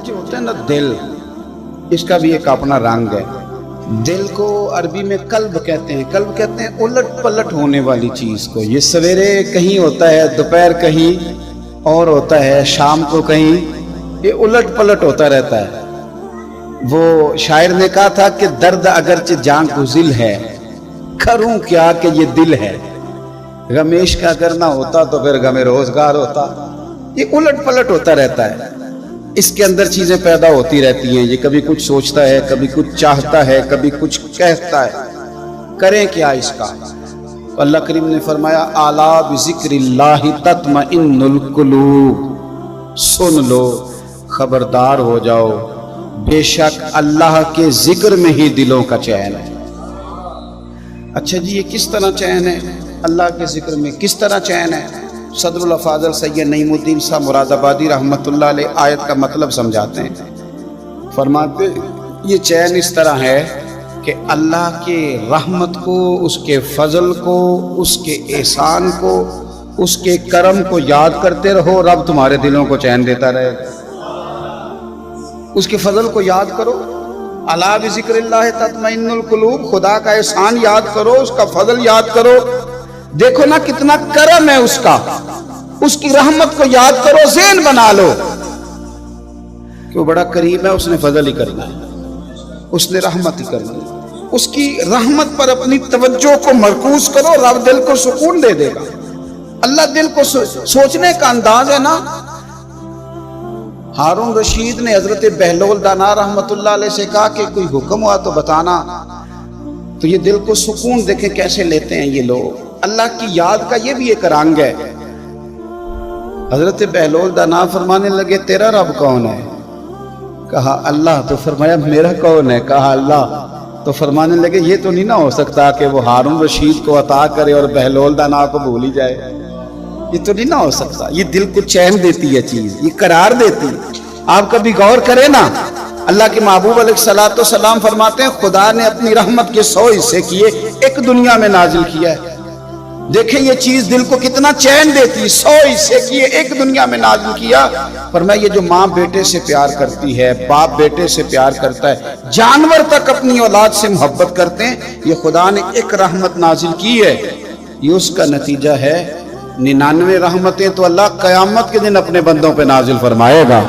جو ہوتا ہے نا دل، اس کا بھی ایک اپنا رنگ ہے. دل کو عربی میں قلب کہتے ہیں. قلب کہتے ہیں الٹ پلٹ ہونے والی چیز کو. یہ سویرے کہیں ہوتا ہے، دوپہر کہیں اور ہوتا ہے، شام کو کہیں، یہ الٹ پلٹ ہوتا رہتا ہے. وہ شاعر نے کہا تھا کہ درد اگرچہ جان گزل ہے، کروں کیا کہ یہ دل ہے. غمیش کا اگر نہ ہوتا تو پھر غم روزگار ہوتا. یہ الٹ پلٹ ہوتا رہتا ہے. اس کے اندر چیزیں پیدا ہوتی رہتی ہیں. یہ کبھی کچھ سوچتا ہے، کبھی کچھ چاہتا ہے، کبھی کچھ کہتا ہے. کریں کیا اس کا؟ تو اللہ کریم نے فرمایا الا بذکر اللہ تطمئن القلوب. سن لو، خبردار ہو جاؤ، بے شک اللہ کے ذکر میں ہی دلوں کا چین ہے. اچھا جی، یہ کس طرح چین ہے؟ اللہ کے ذکر میں کس طرح چین ہے؟ صدر الافاضل سید نعیم الدین صاحب مراد آبادی رحمۃ اللہ علیہ آیت کا مطلب سمجھاتے ہیں. فرماتے یہ چین اس طرح ہے کہ اللہ کے رحمت کو، اس کے فضل کو، اس کے احسان کو، اس کے کرم کو یاد کرتے رہو، رب تمہارے دلوں کو چین دیتا رہے. اس کے فضل کو یاد کرو. الا بذکر اللہ تطمئن القلوب. خدا کا احسان یاد کرو، اس کا فضل یاد کرو. دیکھو نا کتنا کرم ہے اس کا. اس کی رحمت کو یاد کرو، ذہن بنا لو کہ وہ بڑا کریم ہے، اس نے فضل ہی کرنا ہے، اس نے رحمت ہی کرنا ہے. اس کی رحمت پر اپنی توجہ کو مرکوز کرو، رب دل کو سکون دے دے گا. اللہ دل کو سوچنے کا انداز ہے نا. ہارون رشید نے حضرت بہلول دانا رحمت اللہ علیہ سے کہا کہ کوئی حکم ہوا تو بتانا. تو یہ دل کو سکون دیکھیں کیسے لیتے ہیں یہ لوگ. اللہ کی یاد کا یہ بھی ایک رنگ ہے. حضرت بہلول دانا فرمانے لگے تیرا رب کون ہے؟ کہا اللہ. تو فرمایا میرا کون ہے؟ کہا اللہ. تو فرمانے لگے یہ تو نہیں نہ ہو سکتا کہ وہ ہارون رشید کو عطا کرے اور بہلول دانا کو بھول ہی جائے. یہ تو نہیں نہ ہو سکتا. یہ دل کو چین دیتی ہے چیز، یہ قرار دیتی ہے. آپ کبھی غور کریں نا، اللہ کے محبوب علیہ الصلوۃ والسلام فرماتے ہیں خدا نے اپنی رحمت کے 100 حصے کیے، ایک دنیا میں نازل کیا ہے. دیکھیں یہ چیز دل کو کتنا چین دیتی. 100 حصے کیے، ایک دنیا میں نازل کیا. فرمایا یہ جو ماں بیٹے سے پیار کرتی ہے، باپ بیٹے سے پیار کرتا ہے، جانور تک اپنی اولاد سے محبت کرتے ہیں، یہ خدا نے ایک رحمت نازل کی ہے. یہ اس کا نتیجہ ہے. 99 رحمتیں تو اللہ قیامت کے دن اپنے بندوں پہ نازل فرمائے گا.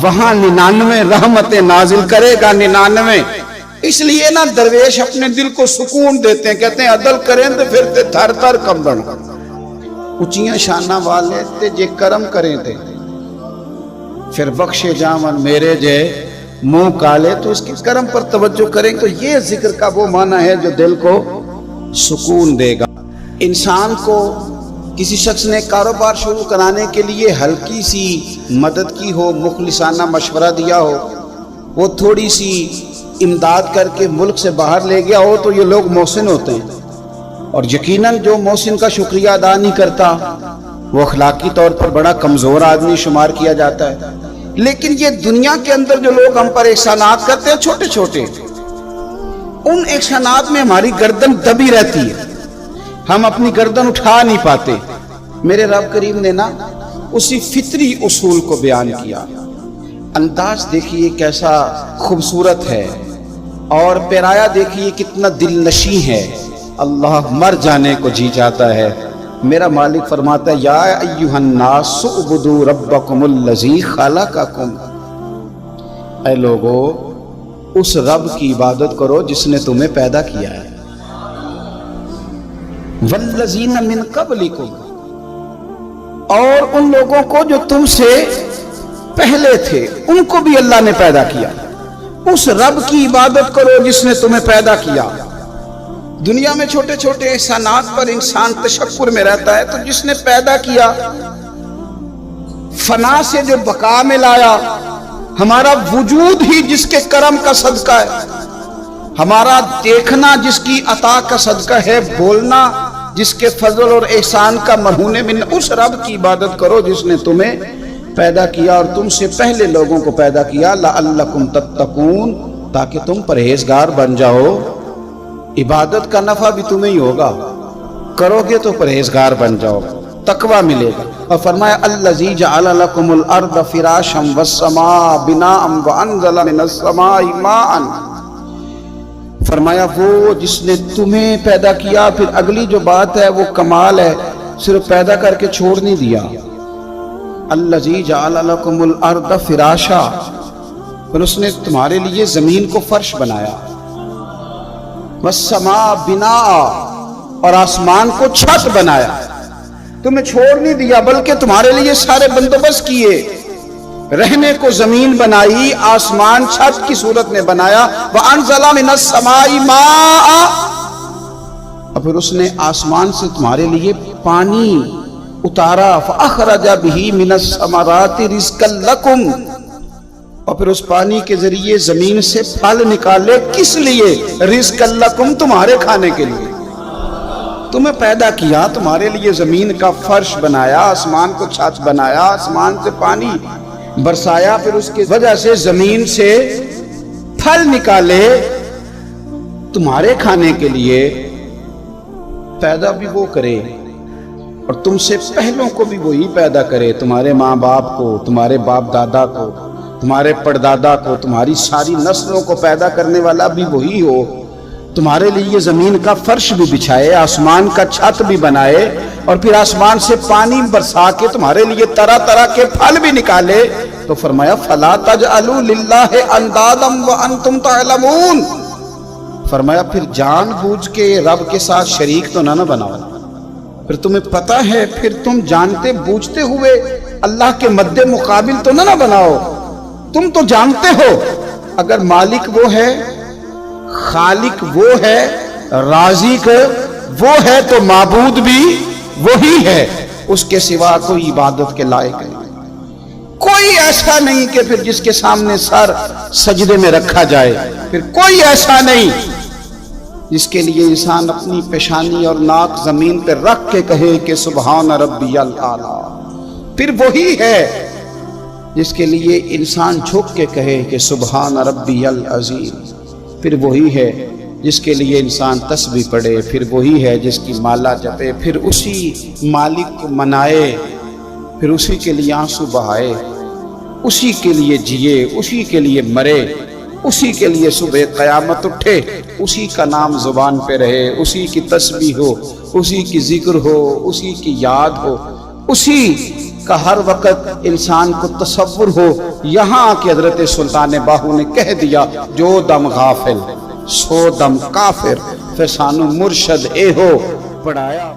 وہاں 99 رحمتیں نازل کرے گا. 99. اس لیے نا درویش اپنے دل کو سکون دیتے ہیں، کہتے ہیں عدل کریں تو پھر تے تھر تھر کمبن. اونچیاں شانہ والے تے جے کرم کریں تے پھر بخشے جامن میرے جے منہ کالے. تو اس کے کرم پر توجہ کریں تو یہ ذکر کا وہ معنی ہے جو دل کو سکون دے گا. انسان کو کسی شخص نے کاروبار شروع کرانے کے لیے ہلکی سی مدد کی ہو، مخلصانہ مشورہ دیا ہو، وہ تھوڑی سی امداد کر کے ملک سے باہر لے گیا ہو، تو یہ لوگ محسن ہوتے ہیں. اور یقیناً جو محسن کا شکریہ ادا نہیں کرتا وہ اخلاقی طور پر بڑا کمزور آدمی شمار کیا جاتا ہے. لیکن یہ دنیا کے اندر جو لوگ ہم پر احسانات کرتے ہیں چھوٹے چھوٹے، ان احسانات میں ہماری گردن دبی رہتی ہے، ہم اپنی گردن اٹھا نہیں پاتے. میرے رب کریم نے نا اسی فطری اصول کو بیان کیا. انداز دیکھیے کیسا خوبصورت ہے، اور پیرایا دیکھیے کتنا دل نشیں ہے. اللہ مر جانے کو جی چاہتا ہے. میرا مالک فرماتا ہے یا ایھا الناس اعبدوا ربکم الذی خلقکم. اے لوگو اس رب کی عبادت کرو جس نے تمہیں پیدا کیا ہے. والذین من قبلکم، اور ان لوگوں کو جو تم سے پہلے تھے ان کو بھی اللہ نے پیدا کیا. اس رب کی عبادت کرو جس نے تمہیں پیدا کیا. دنیا میں چھوٹے چھوٹے احسانات پر انسان تشکر میں رہتا ہے، تو جس نے پیدا کیا، فنا سے جو بقا میں لایا، ہمارا وجود ہی جس کے کرم کا صدقہ ہے، ہمارا دیکھنا جس کی عطا کا صدقہ ہے، بولنا جس کے فضل اور احسان کا مرہون من. اس رب کی عبادت کرو جس نے تمہیں پیدا کیا اور تم سے پہلے لوگوں کو پیدا کیا. لعلکم تتقون، تاکہ تم پرہیزگار بن جاؤ. عبادت کا نفع بھی تمہیں ہی ہوگا، کرو گے تو پرہیزگار بن جاؤ، تقویٰ ملے گا. اور فرمایا الذی جعل لکم الارض فراشا والسماء بناء وانزل من السماء ماء، فرمایا وہ جس نے تمہیں پیدا کیا. پھر اگلی جو بات ہے وہ کمال ہے، صرف پیدا کر کے چھوڑ نہیں دیا. الذی جعل لکم الارض فراشا، پھر اس نے تمہارے لیے زمین کو فرش بنایا. والسماء بناء، اور آسمان کو چھت بنایا. تمہیں چھوڑ نہیں دیا بلکہ تمہارے لیے سارے بندوبست کیے. رہنے کو زمین بنائی، آسمان چھت کی صورت میں بنایا. وَأَنزَلَ مِنَ السَّمَاءِ مَاءً، اور پھر اس نے آسمان سے تمہارے لیے پانی اتارا. فَأَخْرَجَ بِهِ مِنَ الثَّمَرَاتِ رِزْقًا لَكُمْ، اور پھر اس پانی کے ذریعے زمین سے پھل نکالے. کس لیے؟ رزقا لکم، تمہارے کھانے کے لیے. تمہیں پیدا کیا، تمہارے لیے زمین کا فرش بنایا، آسمان کو چھت بنایا، آسمان سے پانی برسایا، پھر اس کی وجہ سے زمین سے پھل نکالے تمہارے کھانے کے لیے. پیدا بھی وہ کرے اور تم سے پہلوں کو بھی وہی پیدا کرے. تمہارے ماں باپ کو، تمہارے باپ دادا کو، تمہارے پردادا کو، تمہاری ساری نسلوں کو پیدا کرنے والا بھی وہی ہو. تمہارے لیے زمین کا فرش بھی بچھائے، آسمان کا چھت بھی بنائے، اور پھر آسمان سے پانی برسا کے تمہارے لیے طرح طرح کے پھل بھی نکالے. تو فرمایا فَلَا تَجْعَلُوا لِلَّهِ أَنْدَادًا وَأَنْتُمْ تَعْلَمُونَ، فرمایا پھر جان بوجھ کے رب کے ساتھ شریک تو نہ بناؤ. پھر تمہیں پتہ ہے، پھر تم جانتے بوجھتے ہوئے اللہ کے مد مقابل تو نہ بناؤ. تم تو جانتے ہو اگر مالک وہ ہے، خالق وہ ہے، رازق وہ ہے، تو معبود بھی وہی ہے. اس کے سوا کوئی عبادت کے لائق نہیں. کوئی ایسا نہیں کہ پھر جس کے سامنے سر سجدے میں رکھا جائے. پھر کوئی ایسا نہیں جس کے لیے انسان اپنی پیشانی اور ناک زمین پہ رکھ کے کہے کہ سبحان ربی الاعلیٰ. پھر وہی ہے جس کے لیے انسان جھک کے کہے کہ سبحان ربی العظیم. پھر وہی ہے جس کے لیے انسان تسبیح پڑھے. پھر وہی ہے جس کی مالا جپے. پھر اسی مالک کو منائے، پھر اسی کے لیے آنسو بہائے، اسی کے لیے جیے، اسی کے لیے مرے، اسی کے لیے صبح قیامت اٹھے، اسی کا نام زبان پہ رہے، اسی کی تسبیح ہو، اسی کی ذکر ہو، اسی کی یاد ہو، اسی کا ہر وقت انسان کو تصور ہو. یہاں کہ حضرت سلطان باہو نے کہہ دیا جو دم غافل سو دم کافر، پھر سانو مرشد اے ہو پڑھایا.